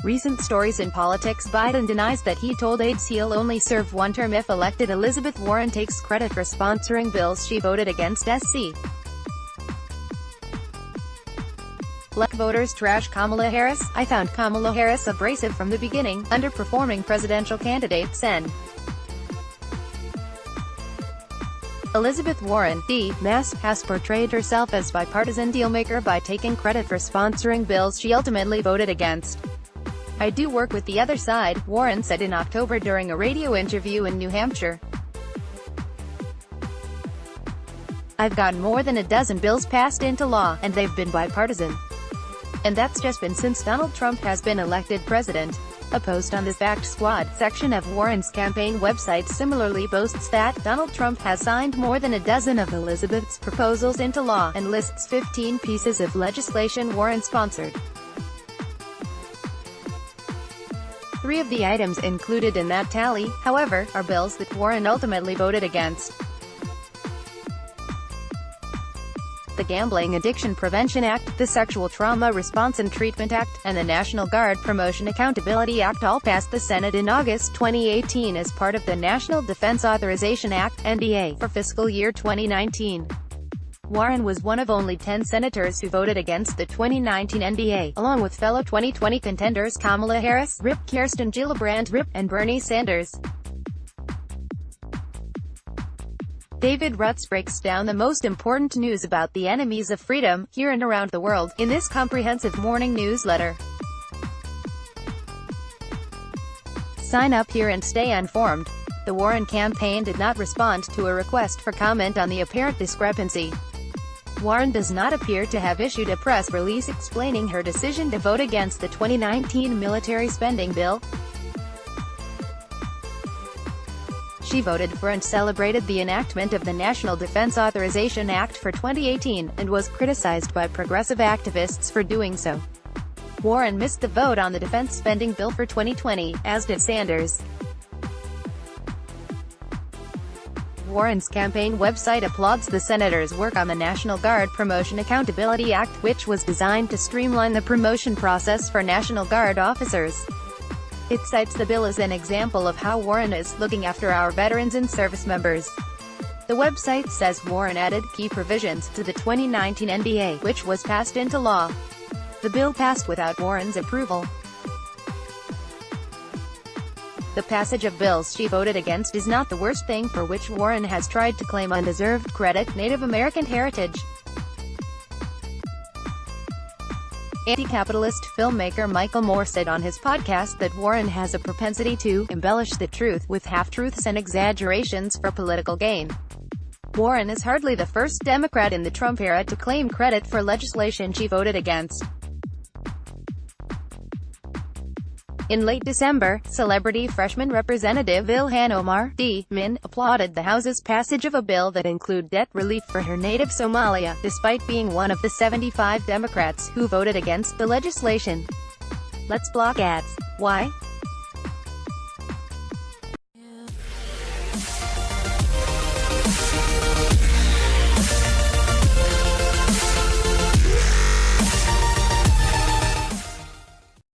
Recent stories in politics. Biden denies that he told aides he'll only serve one term if elected. Elizabeth Warren takes credit for sponsoring bills she voted against. SC. Black voters trash Kamala Harris. I found Kamala Harris abrasive from the beginning. Underperforming presidential candidate. Sen. Elizabeth Warren, D-Mass, has portrayed herself as bipartisan dealmaker by taking credit for sponsoring bills she ultimately voted against. I do work with the other side, Warren said in October during a radio interview in New Hampshire. I've gotten more than a dozen bills passed into law, and they've been bipartisan. And that's just been since Donald Trump has been elected president. A post on the Fact Squad section of Warren's campaign website similarly boasts that Donald Trump has signed more than a dozen of Elizabeth's proposals into law, and lists 15 pieces of legislation Warren sponsored. 3 of the items included in that tally, however, are bills that Warren ultimately voted against. The Gambling Addiction Prevention Act, the Sexual Trauma Response and Treatment Act, and the National Guard Promotion Accountability Act all passed the Senate in August 2018 as part of the National Defense Authorization Act, NDA, for fiscal year 2019. Warren was one of only 10 senators who voted against the 2019 NDA, along with fellow 2020 contenders Kamala Harris, RIP, Kirsten Gillibrand, RIP, and Bernie Sanders. David Rutz breaks down the most important news about the enemies of freedom, here and around the world, in this comprehensive morning newsletter. Sign up here and stay informed. The Warren campaign did not respond to a request for comment on the apparent discrepancy. Warren does not appear to have issued a press release explaining her decision to vote against the 2019 military spending bill. She voted for and celebrated the enactment of the National Defense Authorization Act for 2018, and was criticized by progressive activists for doing so. Warren missed the vote on the defense spending bill for 2020, as did Sanders. Warren's campaign website applauds the senator's work on the National Guard Promotion Accountability Act, which was designed to streamline the promotion process for National Guard officers. It cites the bill as an example of how Warren is looking after our veterans and service members. The website says Warren added key provisions to the 2019 NDA, which was passed into law. The bill passed without Warren's approval. The passage of bills she voted against is not the worst thing for which Warren has tried to claim undeserved credit: Native American heritage. Anti-capitalist filmmaker Michael Moore said on his podcast that Warren has a propensity to embellish the truth with half-truths and exaggerations for political gain. Warren is hardly the first Democrat in the Trump era to claim credit for legislation she voted against. In late December, celebrity freshman Representative Ilhan Omar, D-Min, applauded the House's passage of a bill that include debt relief for her native Somalia, despite being one of the 75 Democrats who voted against the legislation. Let's block ads. Why?